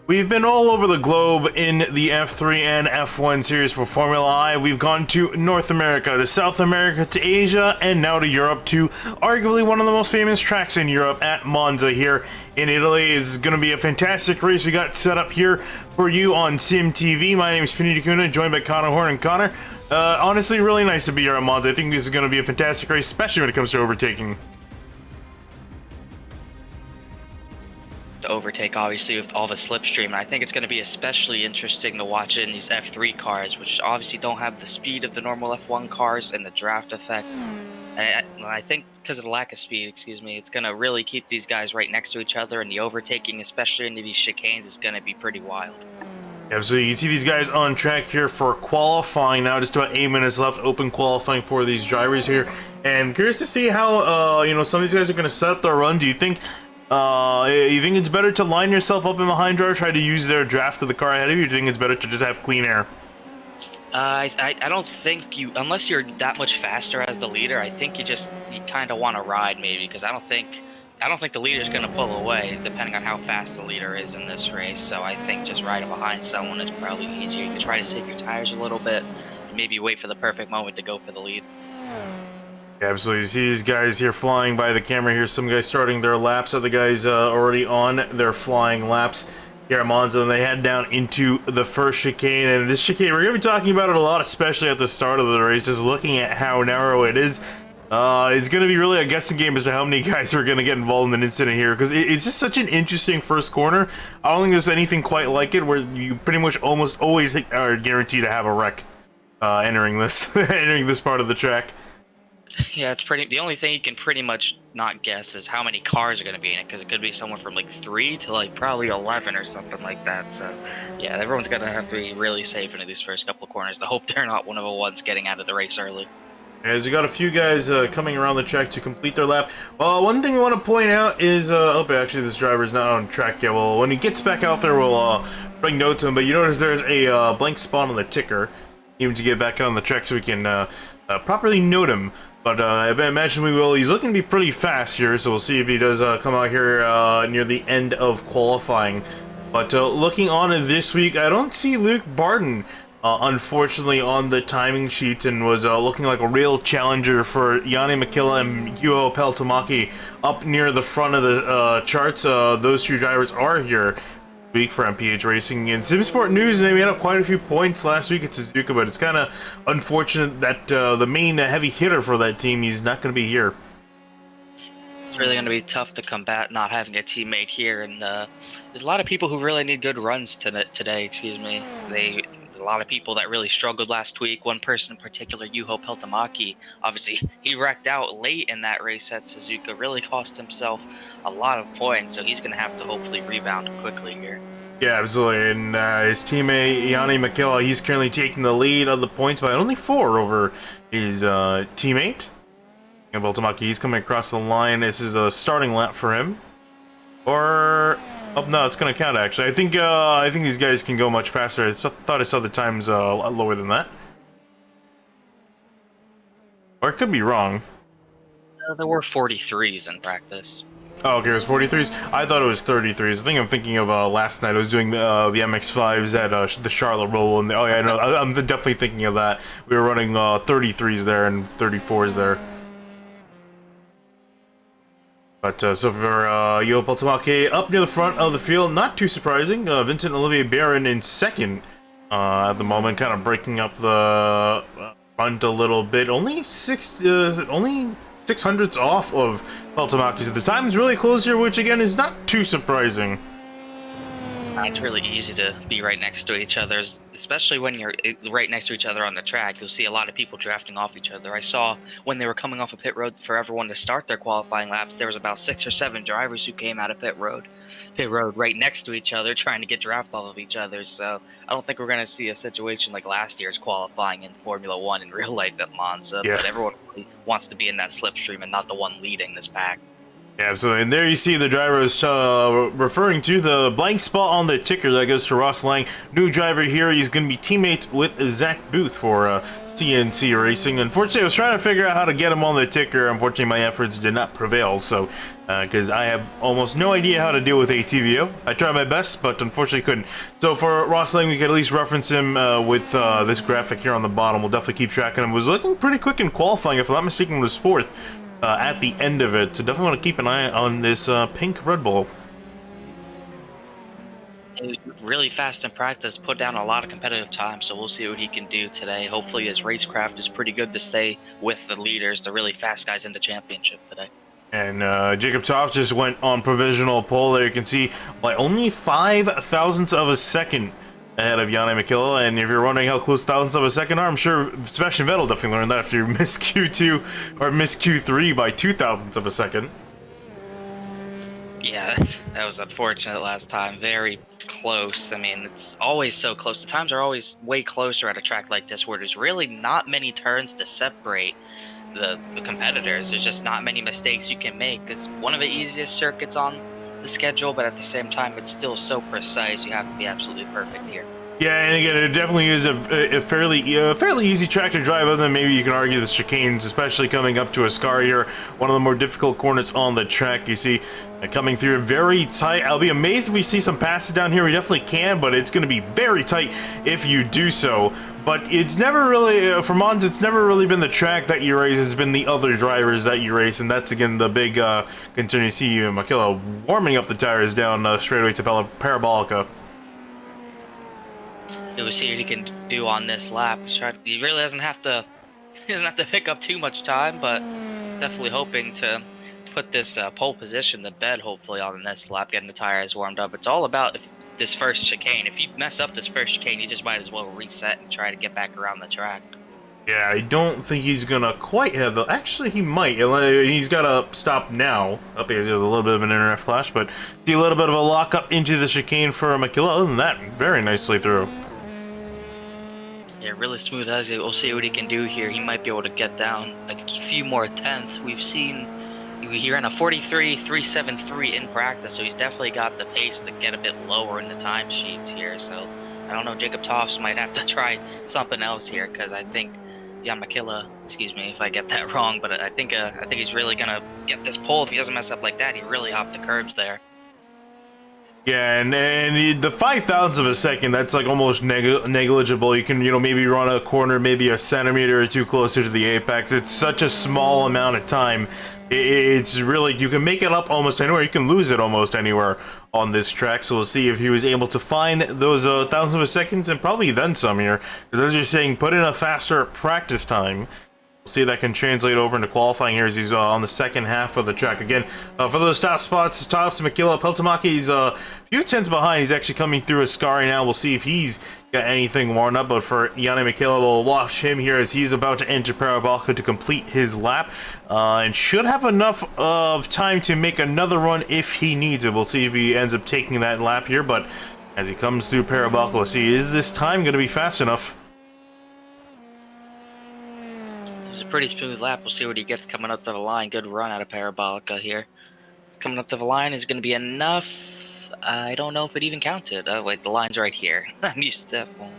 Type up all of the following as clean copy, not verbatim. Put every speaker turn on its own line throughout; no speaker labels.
We've been all over the globe in the F3 and F1 series for Formula I. We've gone to North America, to South America, to Asia, and now to Europe, to arguably one of the most famous tracks in Europe at Monza here in Italy. It's going to be a fantastic race we got set up here for you on Sim TV. My name is Finny DeCuna, joined by Connor Horn. And Connor, honestly, really nice to be here at Monza. I think this is going to be a fantastic race, especially when it comes to overtaking.
To overtake, obviously, with all the slipstream, and I think it's going to be especially interesting to watch in these F3 cars, which obviously don't have the speed of the normal F1 cars and the draft effect. And I think because of the lack of speed, it's going to really keep these guys right next to each other, and the overtaking, especially into these chicanes, is going to be pretty wild.
Yeah, so you can see these guys on track here for qualifying now. Just about 8 minutes left, open qualifying for these drivers here. And curious to see how, some of these guys are going to set up their run. Do you think it's better to line yourself up in the hind driver, try to use their draft of the car ahead of you, or do you think it's better to just have clean air?
I don't think you, unless you're that much faster as the leader, I think you kind of want to ride maybe, because I don't think the leader's going to pull away depending on how fast the leader is in this race. So I think just riding behind someone is probably easier. You can try to save your tires a little bit, and maybe wait for the perfect moment to go for the lead.
Yeah, absolutely. You see these guys here flying by the camera here. Some guys starting their laps. Other guys already on their flying laps here at Monza. And they head down into the first chicane. And this chicane, we're going to be talking about it a lot, especially at the start of the race. Just looking at how narrow it is. It's going to be really a guessing game as to how many guys are going to get involved in an incident here. Because it's just such an interesting first corner. I don't think there's anything quite like it where you pretty much almost always are guaranteed to have a wreck entering this part of the track.
Yeah, the only thing you can pretty much not guess is how many cars are going to be in it, because it could be somewhere from like 3 to like probably 11 or something like that. So yeah, everyone's going to have to be really safe into these first couple of corners to hope they're not one of the ones getting out of the race early.
As we got a few guys coming around the track to complete their lap. Well, one thing we want to point out is, actually this driver's not on track yet. Well, when he gets back out there, we'll bring note to him. But you notice there's a blank spot on the ticker, even to get back on the track so we can properly note him. But I imagine we will. He's looking to be pretty fast here, so we'll see if he does come out here near the end of qualifying. But looking on this week, I don't see Luke Barton, unfortunately, on the timing sheets, and was looking like a real challenger for Jani Mäkelä and Juho Peltomäki up near the front of the charts. Those two drivers are here week for MPH Racing. In SimSport News, they made up quite a few points last week at Suzuka, but it's kind of unfortunate that the main heavy hitter for that team, he's not going to be here.
It's really going to be tough to combat not having a teammate here, and there's a lot of people who really need good runs today. A lot of people that really struggled last week. One person in particular, Juho Peltomäki, obviously he wrecked out late in that race at Suzuka, really cost himself a lot of points, so he's going to have to hopefully rebound quickly here.
Yeah, absolutely. And his teammate, Jani Mäkelä, he's currently taking the lead of the points by only 4 over his teammate. And Peltomäki, he's coming across the line. This is a starting lap for him. Or... oh, no, it's going to count, actually. I think these guys can go much faster. I thought I saw the times a lot lower than that. Or it could be wrong.
There were 43s in practice.
Oh, okay, it was 43s? I thought it was 33s. I think I'm thinking of last night. I was doing the MX-5s at the Charlotte Roll. And oh, yeah, no, I'm definitely thinking of that. We were running 33s there and 34s there. But so for Juho Peltomäki up near the front of the field, not too surprising. Vincent Olivier Barron in second at the moment, kind of breaking up the front a little bit. Only 600ths off of Peltomäki. So the time is really close here, which again is not too surprising.
It's really easy to be right next to each other, especially when you're right next to each other on the track. You'll see a lot of people drafting off each other. I saw when they were coming off of pit road for everyone to start their qualifying laps, there was about 6 or 7 drivers who came out of pit road right next to each other, trying to get draft off of each other. So I don't think we're going to see a situation like last year's qualifying in Formula 1 in real life at Monza. Yeah. But everyone really wants to be in that slipstream and not the one leading this pack.
Yeah, absolutely. And there you see the driver is referring to the blank spot on the ticker that goes to Ross Lang. New driver here. He's going to be teammates with Zach Booth for CNC Racing. Unfortunately, I was trying to figure out how to get him on the ticker. Unfortunately, my efforts did not prevail. So, because I have almost no idea how to deal with ATVO. I tried my best, but unfortunately couldn't. So for Ross Lang, we could at least reference him with this graphic here on the bottom. We'll definitely keep tracking him. Was looking pretty quick in qualifying. If I'm not mistaken, was 4th. At the end of it, so definitely want to keep an eye on this pink Red Bull.
He was really fast in practice, put down a lot of competitive time, so we'll see what he can do today. Hopefully his racecraft is pretty good to stay with the leaders, the really fast guys in the championship today.
And Jacob Toft just went on provisional pole there. You can see by only 5 thousandths of a second ahead of Yanni Makila, and if you're wondering how close thousandths of a second are, I'm sure Sebastian Vettel definitely learned that after you missed Q2 or missed Q3 by 2 thousandths of a second.
Yeah, that was unfortunate last time. Very close. I mean, it's always so close. The times are always way closer at a track like this where there's really not many turns to separate the competitors. There's just not many mistakes you can make. It's one of the easiest circuits on the schedule, but at the same time it's still so precise. You have to be absolutely perfect here.
Yeah, and again, it definitely is a fairly easy track to drive, other than maybe you can argue the chicanes, especially coming up to Ascari here, one of the more difficult corners on the track. You see coming through very tight. I'll be amazed if we see some passes down here. We definitely can, but it's going to be very tight if you do so. But it's never really, for Monza, it's never really been the track that you race, it's been the other drivers that you race, and that's, again, the big concern. You see Makila warming up the tires down straightaway to Parabolica.
We'll see what he can do on this lap. He really doesn't have to pick up too much time, but definitely hoping to put this pole position to bed, hopefully, on this lap, getting the tires warmed up. It's all about this first chicane. If you mess up this first chicane, you just might as well reset and try to get back around the track.
Yeah, I don't think he's gonna quite have the... Actually, he might. He's gotta stop now. Up here, there's a little bit of an internet flash, but see a little bit of a lock up into the chicane for Makila. Other than that, very nicely through.
Yeah, really smooth as it. We'll see what he can do here. He might be able to get down a few more tenths. We've seen he ran a 43.373 in practice, so he's definitely got the pace to get a bit lower in the timesheets here. So I don't know, Jacob Toft might have to try something else here, because I think Makila, excuse me if I get that wrong, but I think he's really gonna get this pole. If he doesn't mess up like that, he really hopped the curbs there.
Yeah, and the 5 thousandths of a second, that's like almost negligible. You can, maybe run a corner maybe a centimeter or two closer to the apex. It's such a small amount of time. It's really, you can make it up almost anywhere. You can lose it almost anywhere on this track. So we'll see if he was able to find those thousandths of a second, and probably then some here. Because as you're saying, put in a faster practice time. We'll see if that can translate over into qualifying here as he's on the second half of the track. Again, for those top spots, Tops, Makila, Peltomaki's a few tenths behind. He's actually coming through Ascari now. We'll see if he's got anything worn up. But for Yanni Makila, we'll watch him here as he's about to enter Parabolica to complete his lap. And should have enough of time to make another run if he needs it. We'll see if he ends up taking that lap here. But as he comes through Parabolica, we'll see, is this time going to be fast enough?
It's a pretty smooth lap. We'll see what he gets coming up to the line. Good run out of Parabolica here. Coming up to the line is going to be enough. I don't know if it even counted. Oh, wait, the line's right here. I'm used to that one.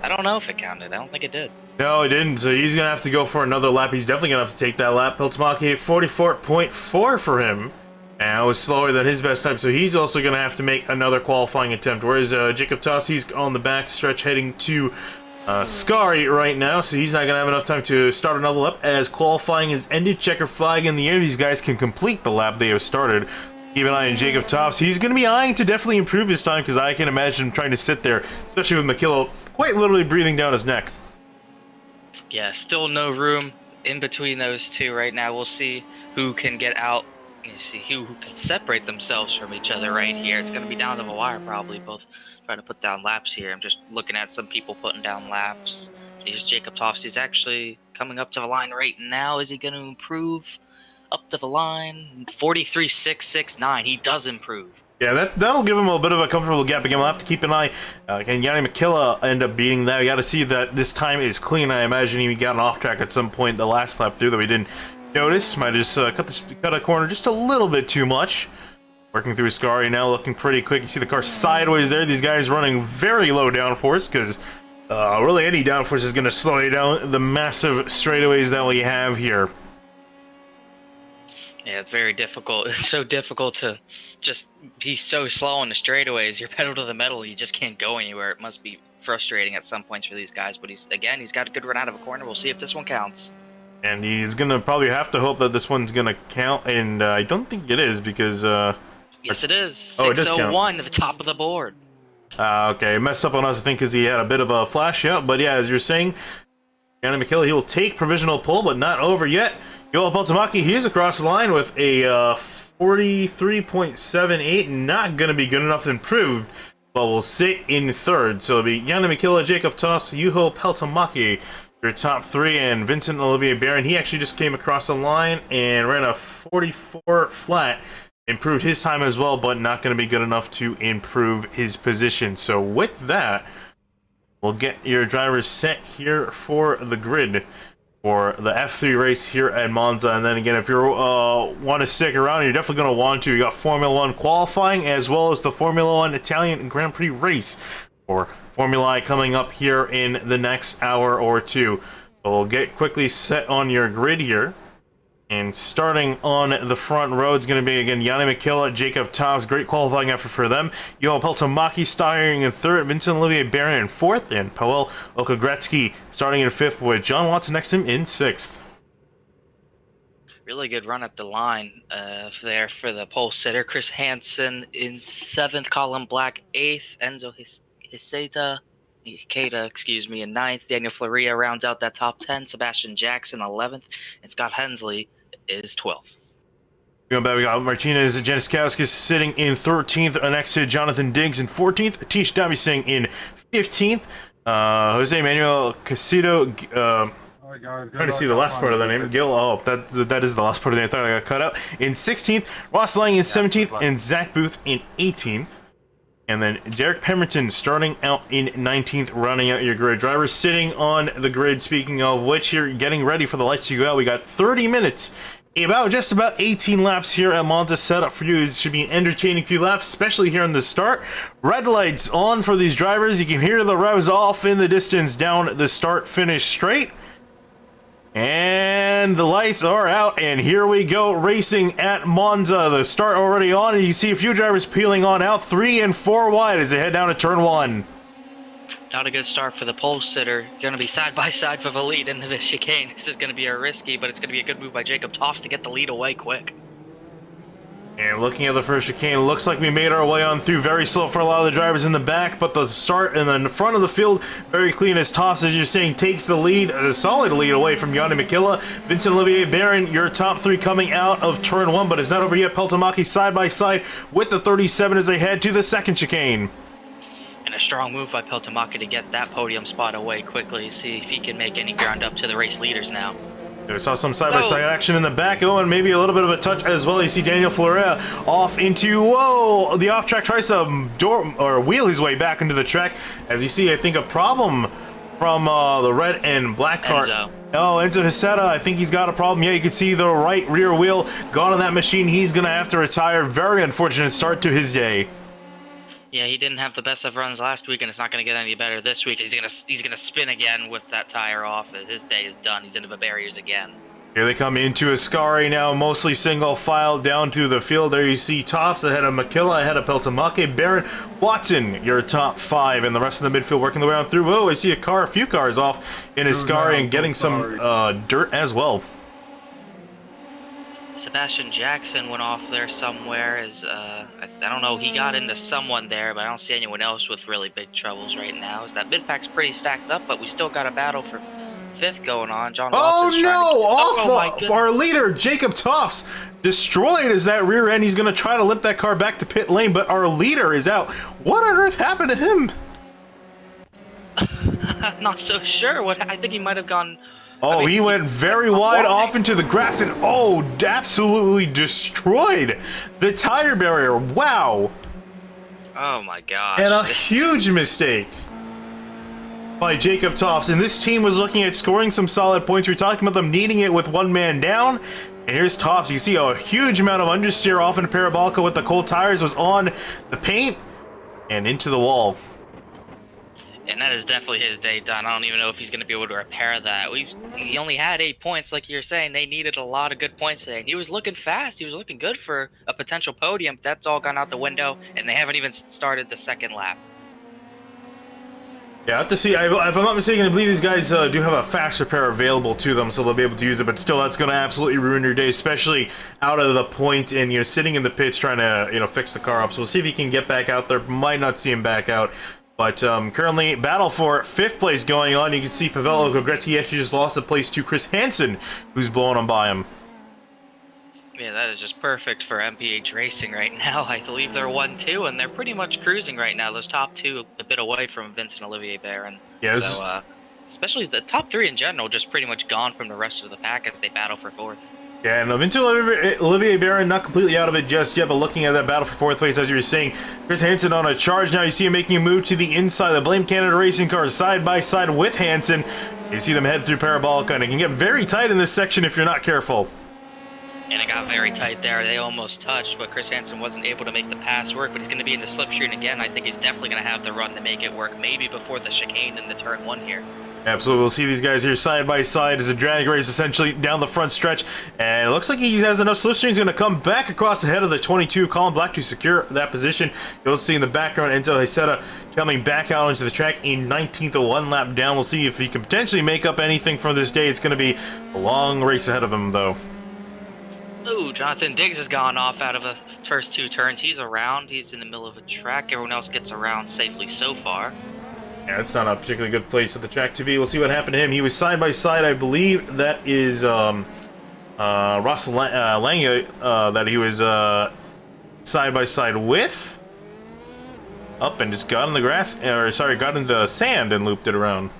I don't know if it counted. I don't think it did.
No, it didn't. So he's going to have to go for another lap. He's definitely going to have to take that lap. Peltomaki 44.4 for him. And it was slower than his best time. So he's also going to have to make another qualifying attempt. Whereas Jacob Tossi's on the back stretch heading to Scary right now, so he's not going to have enough time to start another lap as qualifying is ended. Checker flag in the air. These guys can complete the lap they have started. Keep an eye on Jacob Tops. He's going to be eyeing to definitely improve his time, because I can imagine him trying to sit there, especially with Makila quite literally breathing down his neck.
Yeah, still no room in between those two right now. We'll see who can get out. You see who can separate themselves from each other right here. It's going to be down to the wire probably. Both trying to put down laps here. I'm just looking at some people putting down laps. Here's Jacob Toft. He's actually coming up to the line right now. Is he going to improve up to the line? 43.669. He does improve.
Yeah, that'll give him a bit of a comfortable gap. Again, we'll have to keep an eye. Can Yanni Makila end up beating that? We got to see that this time is clean. I imagine he got an off track at some point the last lap through that we didn't notice. Might just cut a corner just a little bit too much. Working through Scary now, looking pretty quick. You see the car sideways there. These guys running very low downforce because really any downforce is going to slow you down the massive straightaways that we have here.
Yeah, it's very difficult. It's so difficult to just be so slow on the straightaways. You're pedal to the metal. You just can't go anywhere. It must be frustrating at some points for these guys. But he's got a good run out of a corner. We'll see if this one counts.
And he's going to probably have to hope that this one's going to count. And I don't think it is because...
yes, it is.
601
at the top of the board.
Okay, messed up on us, I think, because he had a bit of a flash out. But yeah, as you're saying, Yanni McKilla, he will take provisional pole, but not over yet. Yoel Peltomaki, he's across the line with a 43.78. Not going to be good enough to improve, but will sit in third. So it'll be Yanni McKilla, Jacob Toss, Juho Peltomaki, your top three, and Vincent Olivier Barron. He actually just came across the line and ran a 44 flat. Improved his time as well, but not going to be good enough to improve his position. So with that, we'll get your drivers set here for the grid for the F3 race here at Monza. And then again, if you want to stick around, you're definitely going to want to. You got Formula 1 qualifying as well as the Formula 1 Italian Grand Prix race for Formula I coming up here in the next hour or two. So we'll get quickly set on your grid here. And starting on the front row is going to be, again, Yanni McKilla, Jacob Tobbs. Great qualifying effort for them. Johan Peltomaki starting in third. Vincent Olivier Barron in fourth. And Paweł Okogretsky starting in fifth with John Watson next to him in sixth.
Really good run at the line there for the pole sitter. Chris Hansen in seventh. Colin Black eighth. Enzo Ikeda, in ninth. Daniel Florea rounds out that top 10. Sebastian Jackson 11th. And Scott Hensley is 12th.
Going back, we got Martinez Janiskowskis sitting in 13th, next to Jonathan Diggs in 14th, Atish Dabising in 15th, Jose Manuel Casido, trying to see the last part of the name, Gil, that is the last part of the name, I thought I got cut out, in 16th, Ross Lang in 17th, and Zach Booth in 18th. And then Derek Pemberton starting out in 19th, rounding out your grid. Drivers sitting on the grid, speaking of which, you're getting ready for the lights to go out. We got 30 minutes, just about 18 laps here at Monza set up for you. It should be an entertaining few laps, especially here in the start. Red lights on for these drivers. You can hear the revs off in the distance down the start-finish straight. And the lights are out, and here we go, racing at Monza. The start already on, and you see a few drivers peeling on out, 3 and 4 wide as they head down to turn 1.
Not a good start for the pole sitter. Going to be side by side for the lead into the chicane. This is going to be risky, but it's going to be a good move by Jacob Toffs to get the lead away quick.
And looking at the first chicane, looks like we made our way on through. Very slow for a lot of the drivers in the back, but the start and then the front of the field, very clean as Tops, as you're saying, takes the lead, a solid lead away from Yanni McKilla. Vincent Olivier Barron, your top three coming out of turn 1, but it's not over yet. Peltomaki side by side with the 37 as they head to the second chicane.
And a strong move by Peltomaki to get that podium spot away quickly. See if he can make any ground up to the race leaders now.
We saw some side-by-side action in the back, and maybe a little bit of a touch as well. You see Daniel Florea off into, the off-track, tries to wheel his way back into the track. As you see, I think a problem from the red and black car.
Enzo.
Enzo Hiseta, I think he's got a problem. Yeah, you can see the right rear wheel gone on that machine. He's going to have to retire. Very unfortunate start to his day.
Yeah, he didn't have the best of runs last week, and it's not going to get any better this week. He's gonna spin again with that tire off. His day is done. He's into the barriers again.
Here they come into Ascari now, mostly single file down to the field. There you see Tops ahead of McKilla, ahead of Peltomaki, Barron, Watson, your top 5, and the rest of the midfield working their way on through. I see a few cars off in Ascari and getting some dirt as well.
Sebastian Jackson went off there somewhere. I don't know, he got into someone there, but I don't see anyone else with really big troubles right now. That mid-pack's pretty stacked up, but we still got a battle for 5th going on. John Watson's
off our leader, Jacob Toffs, destroyed as that rear end. He's going to try to lift that car back to pit lane, but our leader is out. What on earth happened to him?
I'm not so sure. I think he might have gone...
He went very wide off into the grass and, absolutely destroyed the tire barrier. Wow.
Oh, my gosh.
And a huge mistake. by Jacob Tops, and this team was looking at scoring some solid points. We were talking about them needing it with one man down. And here's Tops. You can see a huge amount of understeer off into Parabolica with the cold tires was on the paint and into the wall.
And that is definitely his day done. I don't even know if he's going to be able to repair that. He only had 8 points, like you're saying. They needed a lot of good points today. And he was looking fast. He was looking good for a potential podium. That's all gone out the window, and they haven't even started the second lap.
Yeah, I have to see. If I'm not mistaken, I believe these guys do have a fast repair available to them, so they'll be able to use it. But still, that's going to absolutely ruin your day, especially out of the point and sitting in the pits trying to fix the car up. So we'll see if he can get back out there. Might not see him back out. But currently, battle for 5th place going on. You can see Pavel Ogretzky actually just lost the place to Chris Hansen, who's blowing on by him.
Yeah, that is just perfect for MPH Racing right now. I believe they're 1-2, and they're pretty much cruising right now. Those top 2 a bit away from Vincent Olivier Barron.
Yes.
So, especially the top 3 in general, just pretty much gone from the rest of the pack as they battle for 4th.
Yeah, and Vincent Olivier Barron not completely out of it just yet, but looking at that battle for 4th place, as you were saying, Chris Hansen on a charge now. You see him making a move to the inside. The Blame Canada Racing cars side by side with Hansen. You see them head through Parabolica, and it can get very tight in this section if you're not careful.
And it got very tight there. They almost touched, but Chris Hansen wasn't able to make the pass work, but he's going to be in the slipstream again. I think he's definitely going to have the run to make it work, maybe before the chicane in the turn 1 here.
Absolutely, we'll see these guys here side by side as a drag race essentially down the front stretch, and it looks like he has enough slipstream. He's going to come back across ahead of the 22 Colin Black to secure that position. You'll see in the background Enzo Heceta coming back out into the track, a 19th, a 1 lap down. We'll see if he can potentially make up anything from this day. It's going to be a long race ahead of him, though.
Ooh, Jonathan Diggs has gone off out of the first 2 turns. He's around. He's in the middle of a track. Everyone else gets around safely so far.
Yeah, it's not a particularly good place at the track to be. We'll see what happened to him. He was side by side, I believe that is Ross Lange that he was side by side with. Up and just got in the grass, or sorry, got in the sand and looped it around.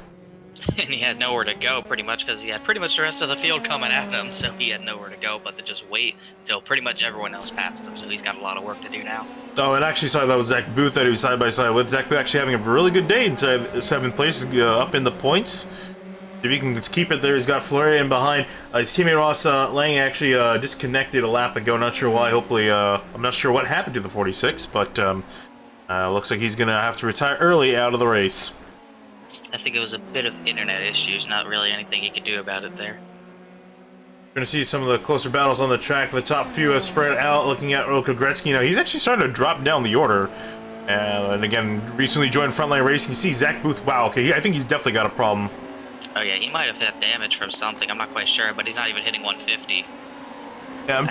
And he had nowhere to go, pretty much, because he had pretty much the rest of the field coming at him, so he had nowhere to go but to just wait until pretty much everyone else passed him, so he's got a lot of work to do now.
Oh, and actually, sorry, that was Zach Booth that he was side by side with. Zach Booth actually having a really good day inside 7th place, up in the points. If he can keep it there, he's got Fleury in behind. His teammate Ross Lang actually disconnected a lap ago, not sure why. Hopefully, I'm not sure what happened to the 46, but looks like he's going to have to retire early out of the race.
I think it was a bit of internet issues, not really anything he could do about it there.
We're going to see some of the closer battles on the track. The top few are spread out, looking at Roko Gretzky. Now, he's actually starting to drop down the order. And again, recently joined Frontline Racing. You see Zach Booth. Wow, okay, I think he's definitely got a problem.
Oh yeah, he might have had damage from something. I'm not quite sure, but he's not even hitting 150.
Yeah,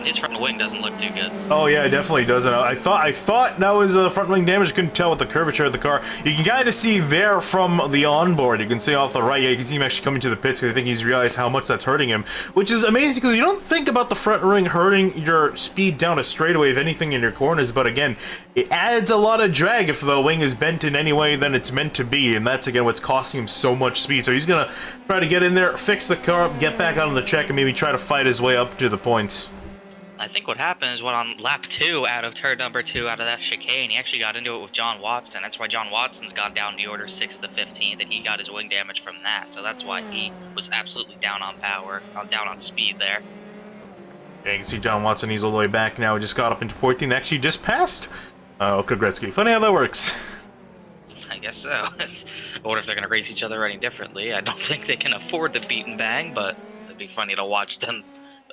His front wing doesn't look too good.
Oh yeah, it definitely doesn't. I thought that was front wing damage. Couldn't tell with the curvature of the car. You can kind of see there from the onboard. You can see off the right. Yeah, you can see him actually coming to the pits because I think he's realized how much that's hurting him, which is amazing because you don't think about the front wing hurting your speed down a straightaway, if anything, in your corners. But again, it adds a lot of drag if the wing is bent in any way than it's meant to be, and that's again what's costing him so much speed. So he's gonna try to get in there, fix the car up, get back out on the track, and maybe try to fight his way up to the points.
I think what happened is on lap 2 out of turn number 2 out of that chicane, he actually got into it with John Watson. That's why John Watson's gone down the order 6th to 15th, and he got his wing damage from that. So that's why he was absolutely down on power, down on speed there.
Yeah, you can see John Watson, he's all the way back now. He just got up into 14th, actually just passed Gretzky. Funny how that works.
I guess so. I wonder if they're going to race each other any differently. I don't think they can afford to beat and bang, but it'd be funny to watch them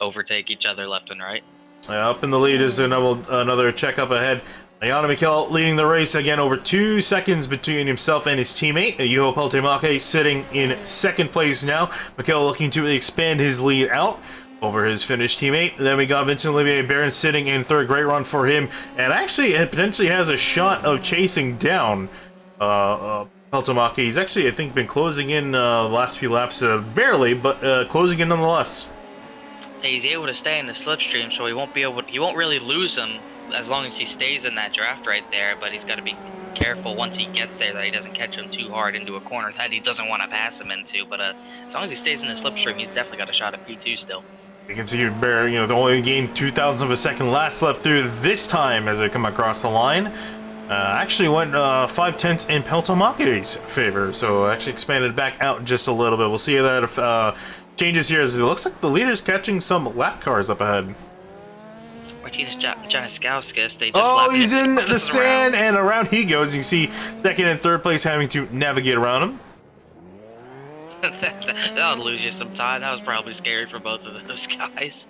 overtake each other left and right.
Up in the lead is another check up ahead. Ayana Mikel leading the race again, over 2 seconds between himself and his teammate. Juho Peltomäki sitting in 2nd place now. Mikel looking to expand his lead out over his Finnish teammate. Then we got Vincent Olivier Barron sitting in 3rd. Great run for him, and actually it potentially has a shot of chasing down Peltomäki. He's actually, I think, been closing in the last few laps, barely, but closing in nonetheless.
He's able to stay in the slipstream, so he won't really lose him as long as he stays in that draft right there, but he's got to be careful once he gets there that he doesn't catch him too hard into a corner that he doesn't want to pass him into. But as long as he stays in the slipstream, he's definitely got a shot at P2 still.
You can see Barron, they only gained 0.02 of a second last lap through this time as they come across the line. actually went 5/10 in Peltomaki's favor, so actually expanded back out just a little bit. We'll see that if changes here, as it looks like the leader's catching some lap cars up ahead.
Martinez Janiskowskis, they just
Oh,
lapped
he's
him
in the
around.
sand, and around he goes. You can see second and third place having to navigate around him.
That'll lose you some time. That was probably scary for both of those guys.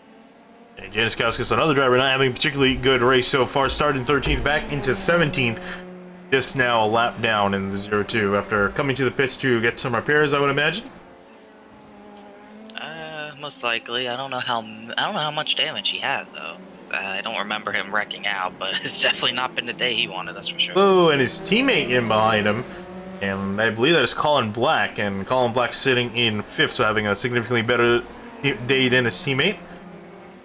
And Janiskowskis, another driver, not having a particularly good race so far. Started 13th, back into 17th. Just now a lap down in the 0-2 after coming to the pits to get some repairs, I would imagine.
Most likely. I don't know how much damage he had though. I don't remember him wrecking out, but it's definitely not been the day he wanted. That's for sure.
Oh, and his teammate in behind him, and I believe that is Colin Black, and Colin Black sitting in 5th, so having a significantly better day than his teammate.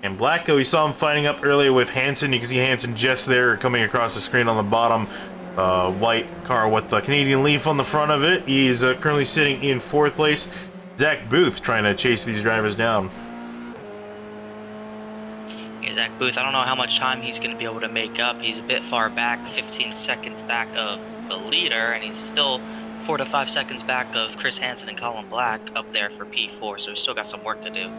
And Black, we saw him fighting up earlier with Hansen. You can see Hansen just there coming across the screen on the bottom. White car with the Canadian leaf on the front of it. He's currently sitting in 4th place. Zach Booth trying to chase these drivers down.
Yeah, Zach Booth, I don't know how much time he's going to be able to make up. He's a bit far back, 15 seconds back of the leader, and he's still 4 to 5 seconds back of Chris Hansen and Colin Black up there for P4, so he's still got some work to do.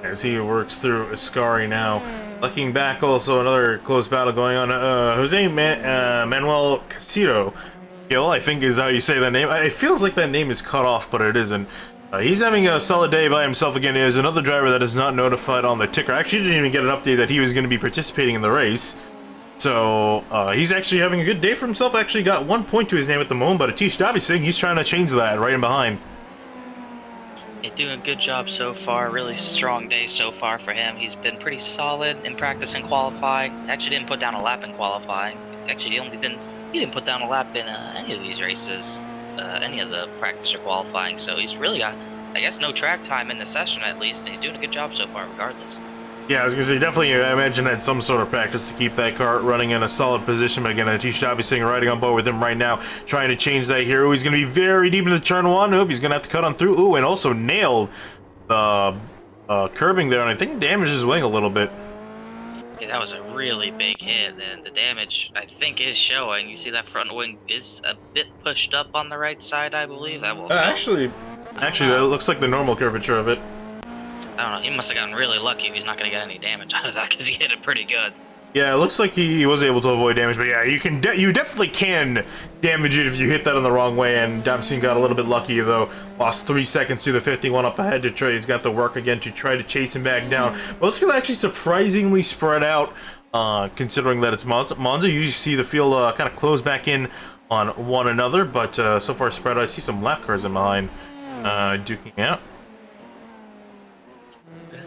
As he works through Ascari now. Looking back, also another close battle going on. Jose Manuel Casito, I think is how you say that name. It feels like that name is cut off, but it isn't. He's having a solid day by himself again. There's another driver that is not notified on the ticker. I actually didn't even get an update that he was going to be participating in the race. So, he's actually having a good day for himself. Actually got 1 point to his name at the moment, but Atish Dhabi Singh, he's trying to change that right in behind.
He's doing a good job so far. Really strong day so far for him. He's been pretty solid in practice and qualifying. Actually didn't put down a lap in qualifying. Actually, he didn't put down a lap in any of these races, any of the practice or qualifying. So he's really got, I guess, no track time in the session at least, and he's doing a good job so far regardless.
Yeah, I was going to say, definitely, I imagine had some sort of practice to keep that car running in a solid position. But again, Atish Dhabi Singh riding on board with him right now, trying to change that here. Ooh, he's going to be very deep into turn 1. Oop, he's going to have to cut on through. Ooh, and also nailed the curbing there, and I think damaged his wing a little bit.
Yeah, that was a really big hit, and the damage, I think, is showing. You see that front wing is a bit pushed up on the right side, I believe. That will
actually, that looks like the normal curvature of it.
I don't know. He must have gotten really lucky if he's not going to get any damage out of that, because he hit it pretty good.
Yeah, it looks like he was able to avoid damage, but yeah, you definitely can damage it if you hit that in the wrong way. And Damson got a little bit lucky though, lost 3 seconds to the 51 up ahead to try. He's got to work again to try to chase him back down. Most field actually surprisingly spread out, considering that it's Monza. You usually see the field kind of close back in on one another, but so far spread out. I see some lap cars in behind, duking out.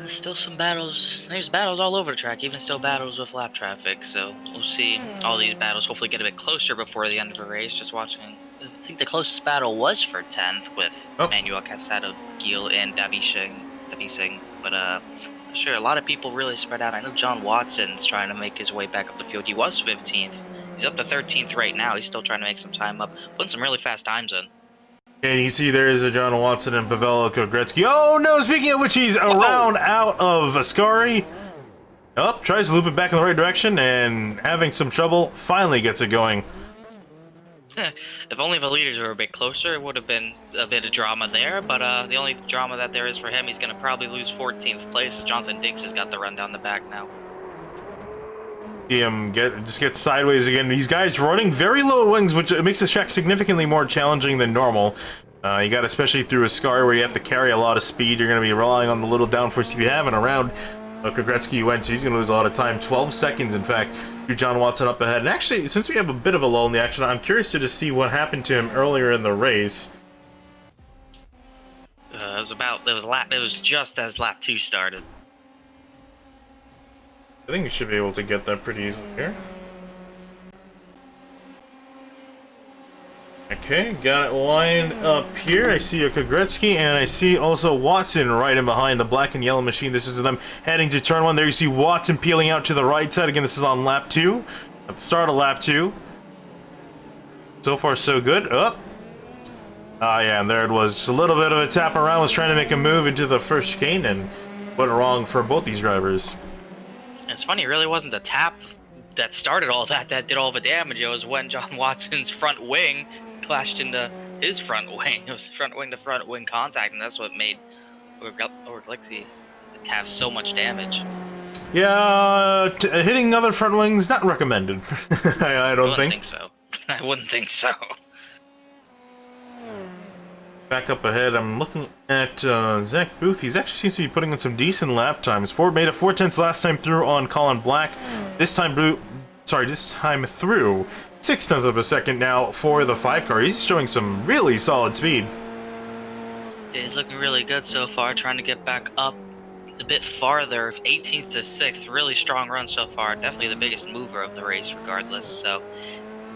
Still some battles. There's battles all over the track, even still battles with lap traffic. So we'll see all these battles hopefully get a bit closer before the end of the race. Just watching. I think the closest battle was for 10th with Manuel Casado, Gil, and Davi Singh. But sure, a lot of people really spread out. I know John Watson's trying to make his way back up the field. He was 15th. He's up to 13th right now. He's still trying to make some time up, putting some really fast times in.
And you can see there is a John Watson and Pavel Kogretzky. Oh no, speaking of which, he's around out of Ascari. Oh, tries to loop it back in the right direction and having some trouble, finally gets it going.
If only the leaders were a bit closer, it would have been a bit of drama there. But the only drama that there is for him, he's going to probably lose 14th place as Jonathan Diggs has got the run down the back now.
See him just get sideways again. These guys running very low wings, which makes this track significantly more challenging than normal. You got, especially through Ascari, where you have to carry a lot of speed. You're going to be relying on the little downforce you have, and around Kogretzky went to. He's going to lose a lot of time. 12 seconds, in fact, to John Watson up ahead. And actually, since we have a bit of a lull in the action, I'm curious to just see what happened to him earlier in the race.
It was just as lap 2 started.
I think we should be able to get that pretty easily here. Okay, got it lined up here. I see a Kogretzky, and I see also Watson right in behind the black and yellow machine. This is them heading to turn 1. There you see Watson peeling out to the right side. Again, this is on lap 2. At the start of lap 2. So far, so good. Up. Ah, yeah, and there it was. Just a little bit of a tap around. Was trying to make a move into the first chicane, and went wrong for both these drivers.
It's funny, it really wasn't the tap that started all that did all the damage. It was when John Watson's front wing clashed into his front wing. It was front wing to front wing contact, and that's what made Orglexi have so much damage.
Yeah, hitting other front wings not recommended. I don't think
so. I wouldn't think so.
Back up ahead, I'm looking at Zach Booth. He actually seems to be putting in some decent lap times. Made a 4/10 last time through on Colin Black. This time through 0.6 of a second now for the 5 car. He's showing some really solid speed.
Yeah, he's looking really good so far, trying to get back up a bit farther. 18th to 6th, really strong run so far. Definitely the biggest mover of the race regardless. So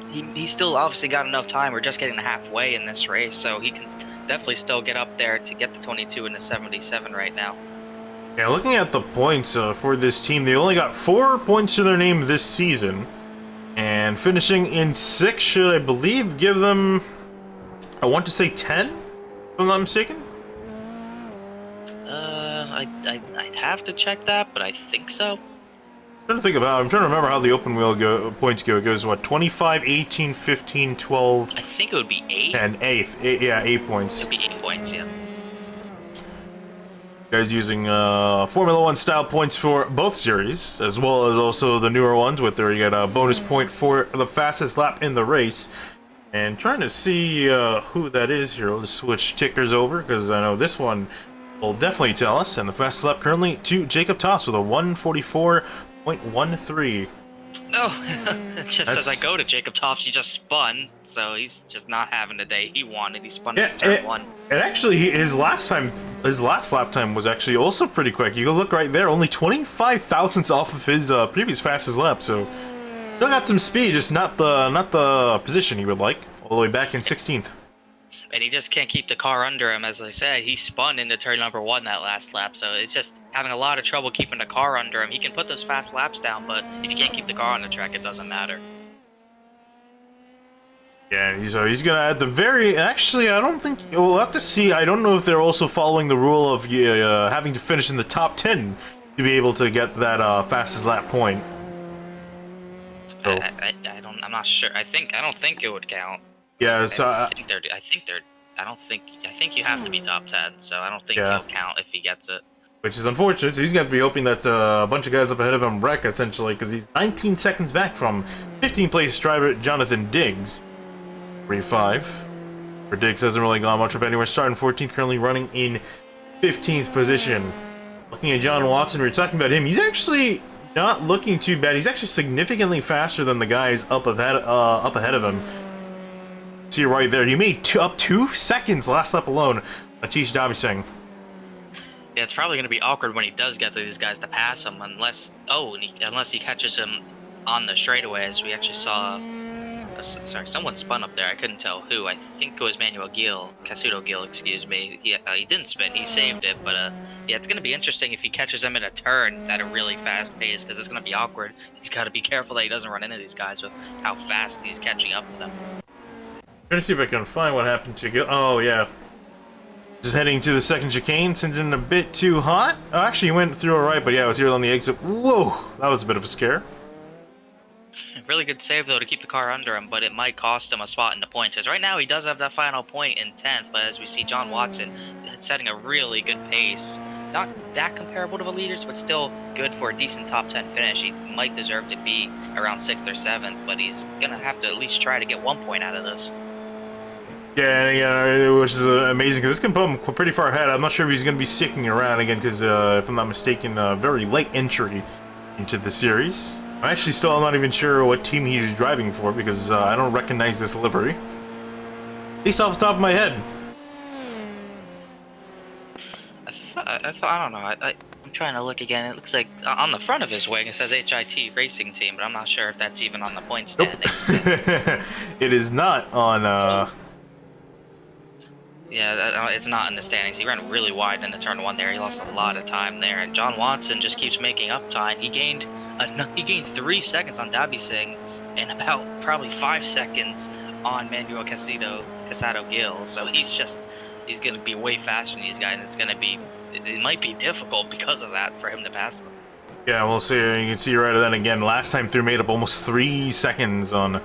he's still obviously got enough time. We're just getting halfway in this race, so he can definitely still get up there to get the 22 and the 77 right now.
Yeah, looking at the points for this team, they only got 4 points to their name this season. And finishing in 6th should, I believe, give them, I want to say 10, if I'm not mistaken?
I'd have to check that, but I think so.
I'm trying to remember how the open wheel points go. It goes, what, 25, 18, 15, 12...
I think it would be 8.
And 8th. Yeah, 8 points.
It would be 8 points, yeah.
Guys using Formula 1 style points for both series, as well as also the newer ones, with there you get a bonus point for the fastest lap in the race. And trying to see who that is here. We'll just switch tickers over, because I know this one will definitely tell us. And the fastest lap currently to Jacob Toss with a 1:44.13.
Oh, just as I go to Jacob Toff, he just spun, so he's just not having the day he wanted. He spun in turn 1.
And actually, his last lap time was actually also pretty quick. You can look right there, only 25 thousandths off of his previous fastest lap. So still got some speed, just not the position he would like. All the way back in 16th.
And he just can't keep the car under him. As I said, he spun into turn number 1 that last lap, so it's just having a lot of trouble keeping the car under him. He can put those fast laps down, but if you can't keep the car on the track, it doesn't matter.
Yeah, he's gonna at the very... Actually, I don't think... We'll have to see. I don't know if they're also following the rule of having to finish in the top 10 to be able to get that fastest lap point. So.
I'm not sure. I don't think it would count.
Yeah, so
I think you have to be top 10, so I don't think he'll count if he gets it.
Which is unfortunate, so he's going to be hoping that a bunch of guys up ahead of him wreck, essentially, because he's 19 seconds back from 15th place driver Jonathan Diggs. 3-5. For Diggs hasn't really gone much of anywhere, starting 14th, currently running in 15th position. Looking at John Watson, we were talking about him, he's actually not looking too bad. He's actually significantly faster than the guys up ahead of him. See right there, he made up 2 seconds last lap alone. Atish Davising.
Yeah, it's probably going to be awkward when he does get these guys to pass him, unless he catches him on the straightaway, as we actually saw. Sorry, someone spun up there. I couldn't tell who. I think it was Casuto Gil, excuse me. He didn't spin. He saved it, but yeah, it's going to be interesting if he catches him in a turn at a really fast pace, because it's going to be awkward. He's got to be careful that he doesn't run into these guys with how fast he's catching up with them.
Trying to see if I can find what happened to Gil. Oh, yeah. Just heading to the second chicane, sent in a bit too hot. Oh, actually, he went through alright, but yeah, I was here on the exit. Whoa! That was a bit of a scare.
Really good save, though, to keep the car under him, but it might cost him a spot in the points. Because right now, he does have that final point in 10th, but as we see, John Watson setting a really good pace. Not that comparable to the leaders, but still good for a decent top 10 finish. He might deserve to be around 6th or 7th, but he's going to have to at least try to get 1 point out of this.
Yeah, which is amazing, because this can put him pretty far ahead. I'm not sure if he's going to be sticking around again, because if I'm not mistaken, very late entry into the series. I'm actually still not even sure what team he's driving for, because I don't recognize this livery. At least off the top of my head.
I don't know. I'm trying to look again. It looks like on the front of his wing it says HIT Racing Team, but I'm not sure if that's even on the point standings.
Nope. It is not on...
Yeah, it's not in the standings. He ran really wide in the turn 1 there. He lost a lot of time there. And John Watson just keeps making up time. He gained 3 seconds on Dabising and about probably 5 seconds on Manuel Casado Gil. So he's going to be way faster than these guys. It might be difficult because of that for him to pass them.
Yeah, we'll see. You can see right then again. Last time through made up almost 3 seconds on.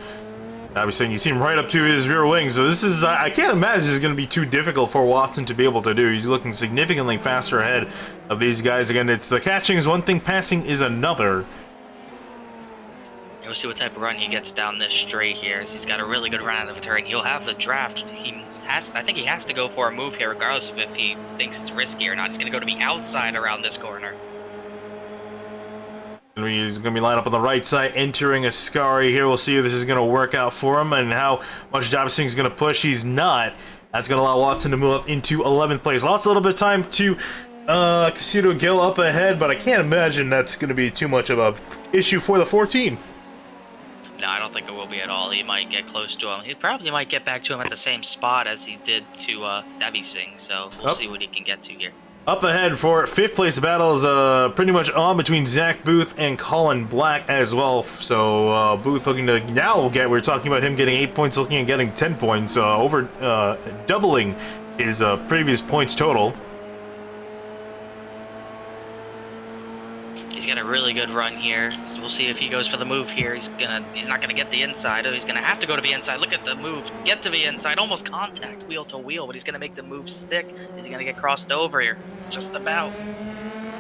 Obviously, you see him right up to his rear wing. So this is, I can't imagine this is going to be too difficult for Watson to be able to do. He's looking significantly faster ahead of these guys. Again, it's the catching is one thing, passing is another.
We'll see what type of run he gets down this straight here. He's got a really good run out of the turn. He'll have the draft. I think he has to go for a move here, regardless of if he thinks it's risky or not. He's going to go to the outside around this corner.
He's going to be lined up on the right side, entering Ascari here. We'll see if this is going to work out for him and how much Dobson's going to push. He's not. That's going to allow Watson to move up into 11th place. Lost a little bit of time to Casino Gill up ahead, but I can't imagine that's going to be too much of a issue for the 14.
No, I don't think it will be at all. He might get close to him. He probably might get back to him at the same spot as he did to Debbie Singh, so we'll see what he can get to here.
Up ahead for 5th place, the battle is pretty much on between Zach Booth and Colin Black as well. So Booth looking to now get, we're talking about him getting 8 points, looking at getting 10 points, over doubling his previous points total.
He's got a really good run here. We'll see if he goes for the move here. He's not gonna get the inside. He's gonna have to go to the inside. Look at the move. Get to the inside. Almost contact wheel to wheel, but he's gonna make the move stick. Is he gonna get crossed over here? Just about.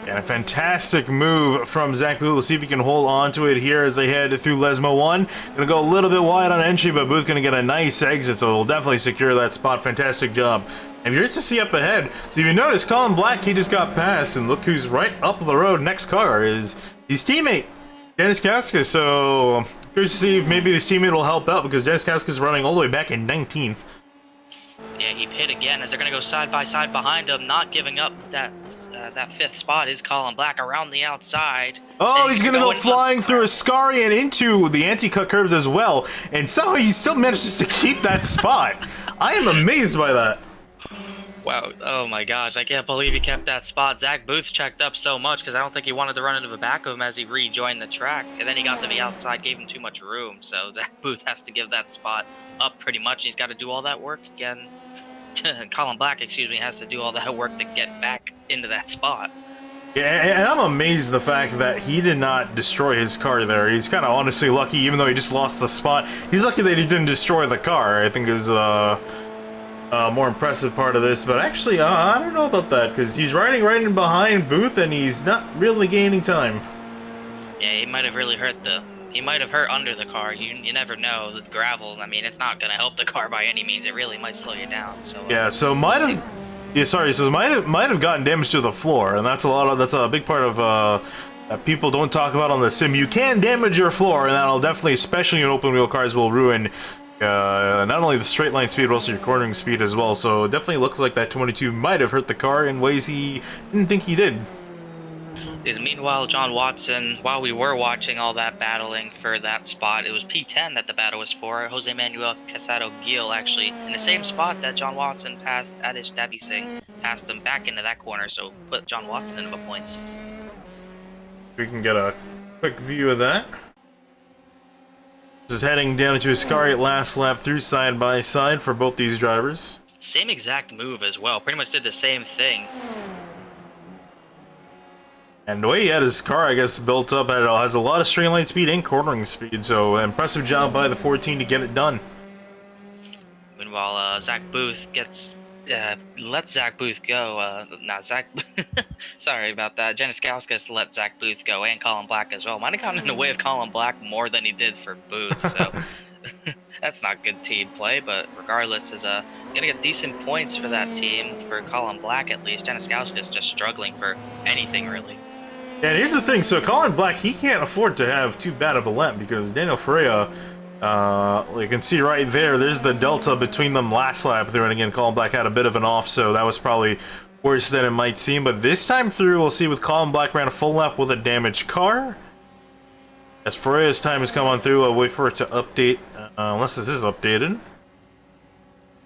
And a fantastic move from Zach Booth. We'll see if he can hold on to it here as they head through Lesmo 1. Gonna go a little bit wide on entry, but Booth gonna get a nice exit, so he'll definitely secure that spot. Fantastic job. And you're to see up ahead. So if you notice, Colin Black, he just got past, and look who's right up the road. Next car is his teammate, Dennis Kaskas. So curious to see if maybe his teammate will help out, because Dennis Kaskas is running all the way back in 19th.
Yeah, he hit again as they're going to go side by side behind him, not giving up that 5th spot is Colin Black around the outside.
Oh, he's going to go flying through Ascari and into the anti-cut curves as well, and somehow he still manages to keep that spot. I am amazed by that.
Wow, oh my gosh, I can't believe he kept that spot. Zach Booth checked up so much because I don't think he wanted to run into the back of him as he rejoined the track. And then he got to the outside, gave him too much room. So Zach Booth has to give that spot up pretty much. He's got to do all that work again. Colin Black, excuse me, has to do all that work to get back into that spot.
Yeah, and I'm amazed the fact that he did not destroy his car there. He's kind of honestly lucky, even though he just lost the spot. He's lucky that he didn't destroy the car, I think is more impressive part of this. But actually, I don't know about that, because he's riding right in behind Booth, and he's not really gaining time.
Yeah, he might have really hurt he might have hurt under the car. You never know. The gravel, I mean, it's not going to help the car by any means. It really might slow you down. So
yeah, so might have... Yeah, sorry, so might have gotten damage to the floor, and that's a big part of that people don't talk about on the sim. You can damage your floor, and that'll definitely, especially in open wheel cars, will ruin not only the straight line speed, but also your cornering speed as well. So it definitely looks like that 22 might have hurt the car in ways he didn't think he did.
Meanwhile, John Watson, while we were watching all that battling for that spot, it was P10 that the battle was for. Jose Manuel Casado Gil, actually, in the same spot that John Watson passed Adish Dabi Singh, passed him back into that corner, so put John Watson into the points.
We can get a quick view of that. This is heading down to Ascari at last lap through side by side for both these drivers.
Same exact move as well, pretty much did the same thing.
And the way he had his car, I guess, built up, has a lot of straight line speed and cornering speed, so impressive job by the 14 to get it done.
Meanwhile, Zach Booth gets, let Zach Booth go, sorry about that, Janiskowskis let Zach Booth go, and Colin Black as well. Might have gotten in the way of Colin Black more than he did for Booth, so that's not good team play, but regardless, is gonna get decent points for that team, for Colin Black at least. Janiskowskis just struggling for anything, really.
Yeah, and here's the thing, so Colin Black, he can't afford to have too bad of a lap, because Daniel Ferreira, you can see right there, there's the delta between them last lap through, and again, Colin Black had a bit of an off, so that was probably worse than it might seem, but this time through, we'll see with Colin Black ran a full lap with a damaged car. As Ferreira's time has come on through, I'll wait for it to update, unless this is updated.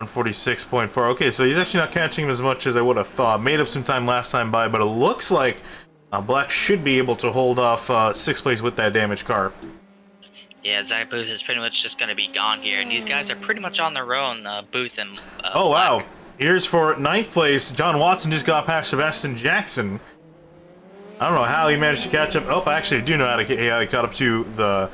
146.4, okay, so he's actually not catching him as much as I would have thought. Made up some time last time by, but it looks like Black should be able to hold off 6th place with that damaged car.
Yeah, Zach Booth is pretty much just going to be gone here, and these guys are pretty much on their own, Booth and
oh, wow.
Black.
Here's for 9th place. John Watson just got past Sebastian Jackson. I don't know how he managed to catch up. Oh, I actually do know how he caught up to the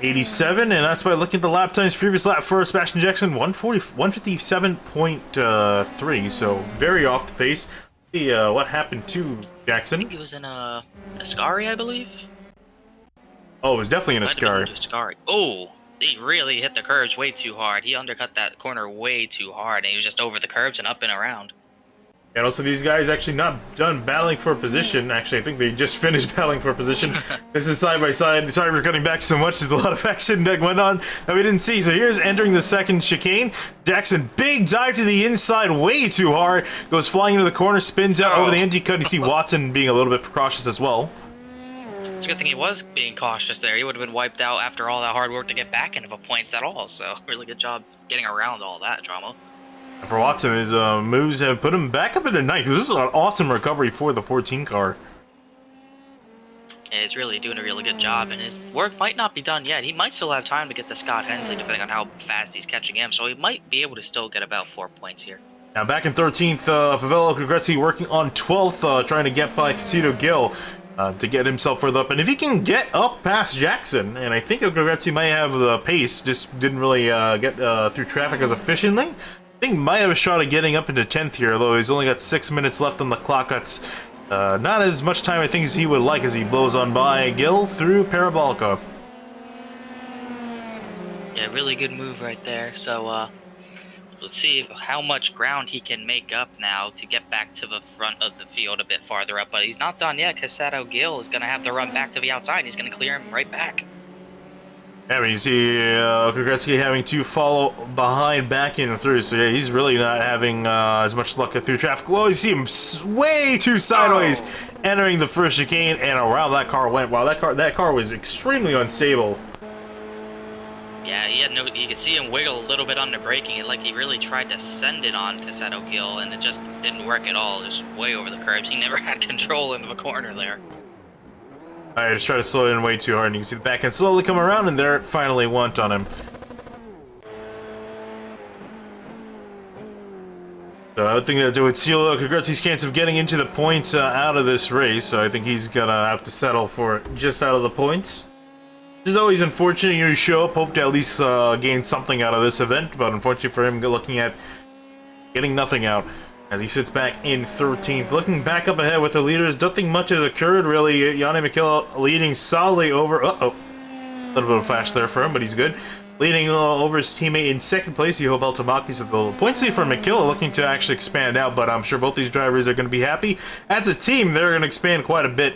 87, and that's by looking at the lap times. Previous lap for Sebastian Jackson, 157.3, so very off the pace. See what happened to Jackson.
I think he was in a Ascari, I believe.
Oh, it was definitely in a
Ascari. Oh, he really hit the curbs way too hard. He undercut that corner way too hard, and he was just over the curbs and up and around.
And also, these guys actually not done battling for a position. Actually, I think they just finished battling for a position. This is side by side. Sorry for cutting back so much. There's a lot of action that went on that we didn't see. So here's entering the second chicane. Jackson, big dive to the inside, way too hard. Goes flying into the corner, spins out over the empty cut. You see Watson being a little bit precautious as well.
It's a good thing he was being cautious there. He would have been wiped out after all that hard work to get back into the points at all. So really good job getting around all that drama.
For Watson, his moves have put him back up into ninth. This is an awesome recovery for the 14 car.
Yeah, he's really doing a really good job, and his work might not be done yet. He might still have time to get to Scott Hensley, depending on how fast he's catching him, so he might be able to still get about 4 points here.
Now back in 13th, Pavello Kugretzi working on 12th, trying to get by Casito Gill to get himself further up. And if he can get up past Jackson, and I think Kugretzi might have the pace, just didn't really get through traffic as efficiently, I think might have a shot at getting up into 10th here, although he's only got 6 minutes left on the clock. That's not as much time, I think, as he would like as he blows on by Gill through Parabolica.
Yeah, really good move right there. So, let's see how much ground he can make up now to get back to the front of the field a bit farther up. But he's not done yet. Casado Gill is going to have to run back to the outside. He's going to clear him right back.
Yeah, but you see Kugretzi having to follow behind back in and through, so yeah, he's really not having as much luck through traffic. Well, you see him way too sideways entering the first chicane, and around that car went. Wow, that car was extremely unstable.
Yeah, you could see him wiggle a little bit on the braking, like he really tried to send it on Casado Gill, and it just didn't work at all, just way over the curbs. He never had control in the corner there.
I just tried to slow it in way too hard, and you can see the back end slowly come around, and there it finally went on him. So I think that would seal Kugretzi's chance of getting into the points out of this race, so I think he's gonna have to settle for just out of the points. Which is always unfortunate. You show up, hope to at least gain something out of this event, but unfortunately for him, looking at getting nothing out. As he sits back in 13th. Looking back up ahead with the leaders, nothing much has occurred, really. Yanni Mikila leading solidly over... Uh-oh. A little bit of a flash there for him, but he's good. Leading over his teammate in second place, Juho Beltamakis at the points lead for Mikila, looking to actually expand out, but I'm sure both these drivers are going to be happy. As a team, they're going to expand quite a bit.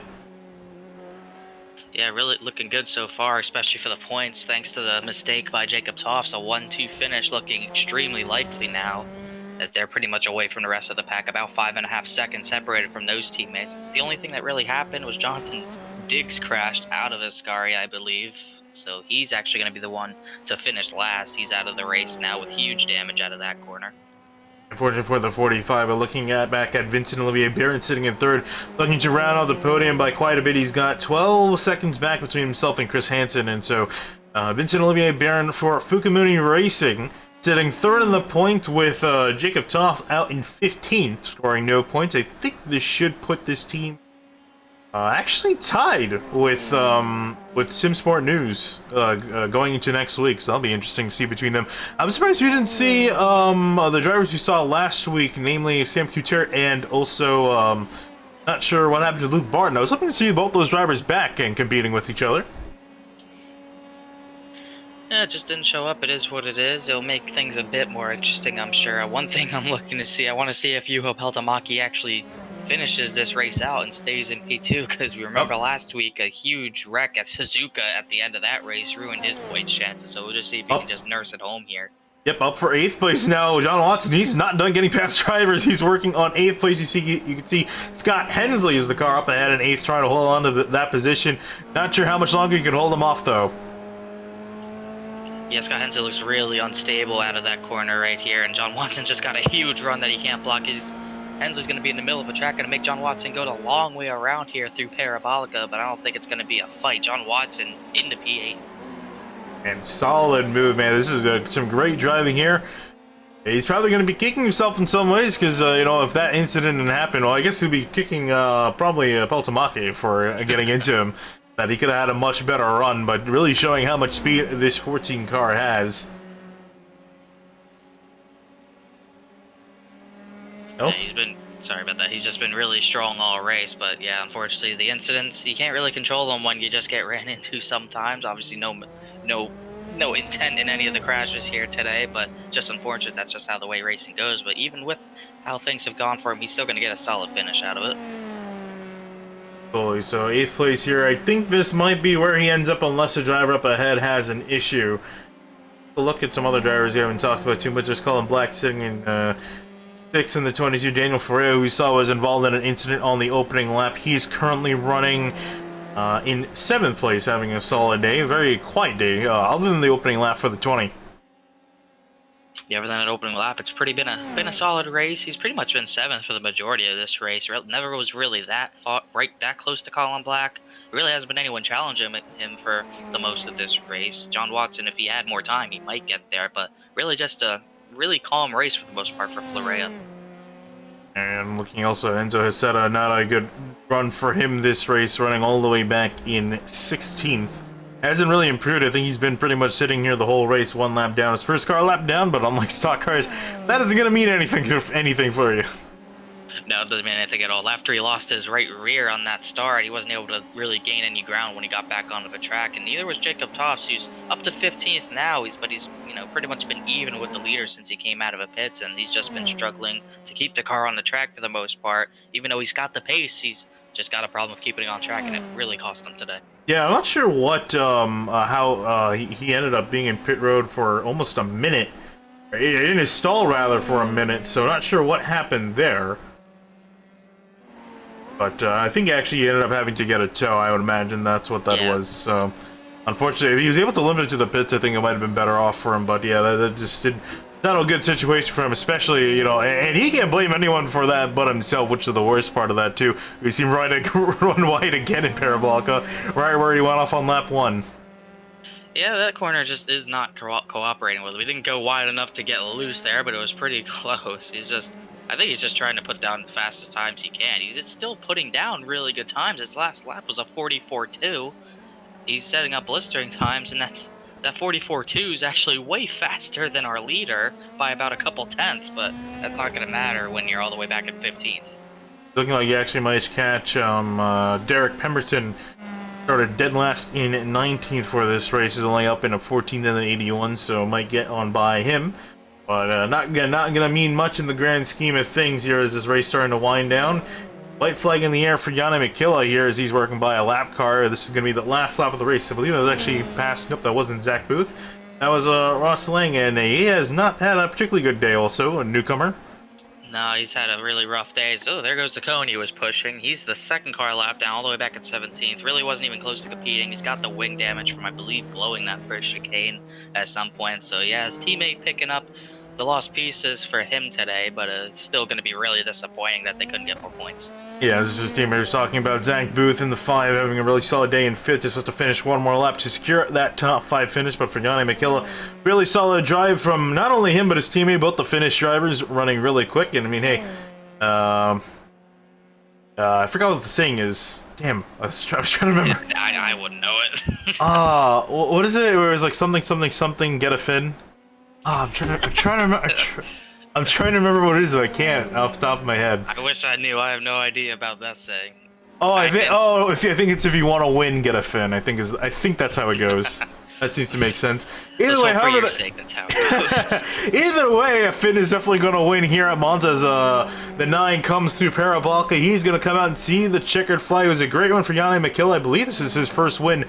Yeah, really looking good so far, especially for the points, thanks to the mistake by Jacob Toffs. A 1-2 finish looking extremely likely now, as they're pretty much away from the rest of the pack, about 5.5 seconds separated from those teammates. The only thing that really happened was Jonathan Diggs crashed out of Ascari, I believe, so he's actually going to be the one to finish last. He's out of the race now with huge damage out of that corner.
Unfortunately for the 45, but looking back at Vincent Olivier Barron sitting in third, looking to round out the podium by quite a bit. He's got 12 seconds back between himself and Chris Hansen, and so Vincent Olivier Barron for Fukamuni Racing, sitting third in the point with Jacob Toss out in 15th, scoring no points. I think this should put this team actually tied with SimSport News going into next week, so that'll be interesting to see between them. I'm surprised we didn't see the drivers we saw last week, namely Sam Coutert and also not sure what happened to Luke Barton. I was hoping to see both those drivers back and competing with each other.
Yeah, it just didn't show up. It is what it is. It'll make things a bit more interesting, I'm sure. One thing I'm looking to see, I want to see if Juho Peltomaki actually finishes this race out and stays in P2, because we remember last week a huge wreck at Suzuka at the end of that race ruined his points chances, so we'll just see if he can just nurse it home here.
Yep, up for 8th place now. John Watson, he's not done getting past drivers. He's working on 8th place. You can see Scott Hensley is the car up ahead in 8th, trying to hold on to that position. Not sure how much longer you can hold him off, though.
Yeah, Scott Hensley looks really unstable out of that corner right here, and John Watson just got a huge run that he can't block. Hensley's going to be in the middle of the track, going to make John Watson go the long way around here through Parabolica, but I don't think it's going to be a fight. John Watson into P8.
And solid move, man. This is some great driving here. He's probably going to be kicking himself in some ways because, you know, if that incident didn't happen, well, I guess he'll be kicking probably Peltomake for getting into him. That he could have had a much better run, but really showing how much speed this 14 car has.
Yeah, sorry about that. He's just been really strong all race, but yeah, unfortunately, the incidents, you can't really control them when you just get ran into sometimes. Obviously, no intent in any of the crashes here today, but just unfortunate. That's just how the way racing goes. But even with how things have gone for him, he's still going to get a solid finish out of it.
Fully. So 8th place here. I think this might be where he ends up unless the driver up ahead has an issue. We'll look at some other drivers we haven't talked about too much. There's Colin Black sitting in 6th in the 22. Daniel Ferrer, who we saw was involved in an incident on the opening lap. He's currently running in 7th place, having a solid day. A very quiet day, other than the opening lap for the 20.
Yeah, other than that opening lap, it's been a solid race. He's pretty much been 7th for the majority of this race. Never was really that close to Colin Black. Really hasn't been anyone challenging him for the most of this race. John Watson, if he had more time, he might get there, but really just a really calm race for the most part for Florea.
And looking also, Enzo has set not a good run for him this race, running all the way back in 16th. Hasn't really improved. I think he's been pretty much sitting here the whole race, one lap down. His first car lap down, but unlike stock cars, that isn't going to mean anything for you.
No, it doesn't mean anything at all. After he lost his right rear on that start, he wasn't able to really gain any ground when he got back onto the track, and neither was Jacob Toss, who's up to 15th now. But he's pretty much been even with the leader since he came out of the pits, and he's just been struggling to keep the car on the track for the most part. Even though he's got the pace, he's just got a problem with keeping it on track, and it really cost him today.
Yeah, I'm not sure what how he ended up being in pit road for almost a minute, in his stall rather for a minute. So not sure what happened there. But I think actually he ended up having to get a tow. I would imagine that's what that was. So, unfortunately, if he was able to limit it to the pits, I think it might have been better off for him. But yeah, that just not a good situation for him, especially, and he can't blame anyone for that but himself, which is the worst part of that, too. We see him run wide again in Parabolica, right where he went off on lap 1.
Yeah, that corner just is not cooperating with him. We didn't go wide enough to get loose there, but it was pretty close. I think he's just trying to put down the fastest times he can. He's still putting down really good times. His last lap was a 44.2. He's setting up blistering times, and that 44.2 is actually way faster than our leader by about a couple tenths, but that's not going to matter when you're all the way back at 15th.
Looking like you actually might catch Derek Pemberton. Started dead last in 19th for this race. He's only up in a 14th and an 81, so might get on by him. But not gonna mean much in the grand scheme of things here as this race starting to wind down. White flag in the air for Yanni McKilla here as he's working by a lap car. This is gonna be the last lap of the race. I believe that was actually past. Nope, that wasn't Zach Booth. That was Ross Lang, and he has not had a particularly good day. Also, a newcomer.
No, he's had a really rough day. So there goes the cone he was pushing. He's the second car lap down all the way back at 17th. Really wasn't even close to competing. He's got the wing damage from, I believe, blowing that first chicane at some point. So yeah, his teammate picking up the lost pieces for him today, but it's still going to be really disappointing that they couldn't get 4 points. Yeah,
this is his teammate was talking about Zach Booth in the 5, having a really solid day in 5th, just has to finish one more lap to secure that top 5 finish. But for Yanni McKilla, really solid drive from not only him but his teammate, both the Finnish drivers running really quick. And I mean, hey, I forgot what the saying is. Damn, I was trying to remember.
I wouldn't know it.
What is it? Where it was like something get a fin. I'm trying to remember what it is, but I can't off the top of my head.
I wish I knew. I have no idea about that saying.
I think it's if you want to win, get a fin. I think that's how it goes. That seems to make sense. Either way, however,
that's how it goes.
Either way, a Finn is definitely going to win here at Monza as the 9 comes through Parabolica. He's going to come out and see the checkered flag. It was a great one for Yanni McKilla. I believe this is his first win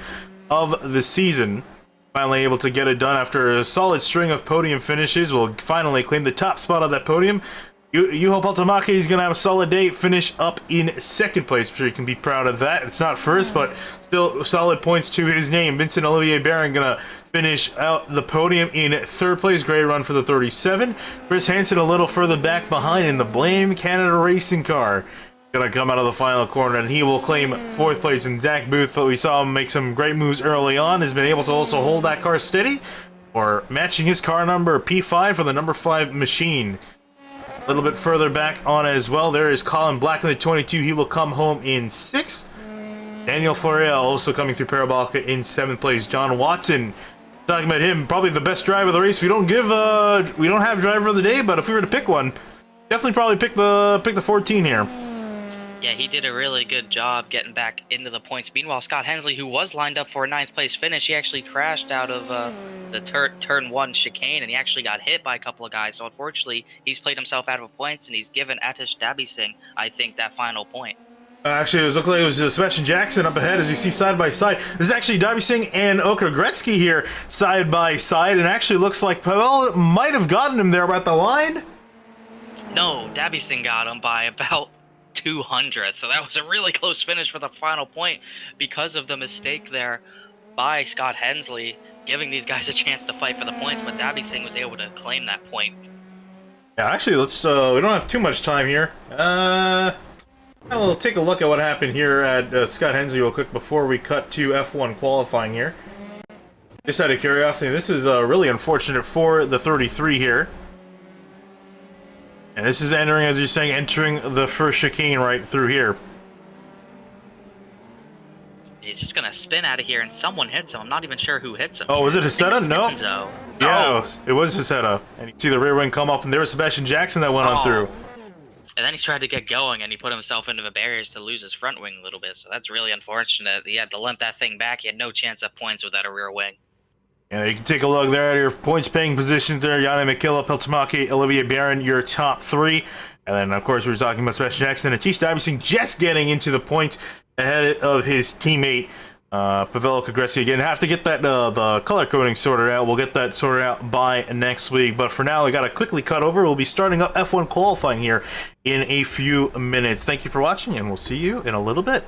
of the season. Finally able to get it done after a solid string of podium finishes. Will finally claim the top spot on that podium. Juho Paltamaki is going to have a solid day, finish up in 2nd place. I'm sure you can be proud of that. It's not first, but still solid points to his name. Vincent Olivier Barron going to finish out the podium in 3rd place. Great run for the 37. Chris Hansen a little further back behind in the Blame Canada racing car. Gonna come out of the final corner, and he will claim 4th place. And Zach Booth, we saw him make some great moves early on, has been able to also hold that car steady. or matching his car number, P5 for the number 5 machine. A little bit further back on as well, there is Colin Black in the 22. He will come home in 6th. Daniel Florial also coming through Parabolica in 7th place. John Watson, talking about him, probably the best driver of the race. We don't have driver of the day, but if we were to pick one, definitely probably pick the 14 here.
Yeah, he did a really good job getting back into the points. Meanwhile, Scott Hensley, who was lined up for a 9th place finish, he actually crashed out of the turn 1 chicane, and he actually got hit by a couple of guys. So unfortunately, he's played himself out of points, and he's given Atish Dabising, I think, that final point.
Actually, it looked like it was Sebastian Jackson up ahead, as you see side by side. This is actually Dabising and Okra-Gretzky here side by side, and actually looks like Pavel might have gotten him there at the line.
No, Dabising got him by about 200, so that was a really close finish for the final point because of the mistake there by Scott Hensley, giving these guys a chance to fight for the points, but Dabising was able to claim that point.
Yeah, actually, let's we don't have too much time here. We'll take a look at what happened here at Scott Hensley real quick before we cut to F1 qualifying here. Just out of curiosity, this is really unfortunate for the 33 here. And this is entering, as you're saying, entering the first chicane right through here.
He's just gonna spin out of here, and someone hits him. I'm not even sure who hits him.
Oh, was it Heseda? No.
Enzo.
Yeah, it was Heseda. And you see the rear wing come up, and there was Sebastian Jackson that went on through.
And then he tried to get going, and he put himself into the barriers to lose his front wing a little bit. So that's really unfortunate. He had to limp that thing back. He had no chance of points without a rear wing.
Yeah, you can take a look there at your points-paying positions there. Yanni Mikila, Peltomaki, Olivier Barron, your top 3. And then, of course, we were talking about Sebastian Jackson and Atish Dabising just getting into the points ahead of his teammate, Pavel Okra-Gretzky. Again, have to get that the color coding sorted out. We'll get that sorted out by next week. But for now, we got to quickly cut over. We'll be starting up F1 qualifying here in a few minutes. Thank you for watching, and we'll see you in a little bit.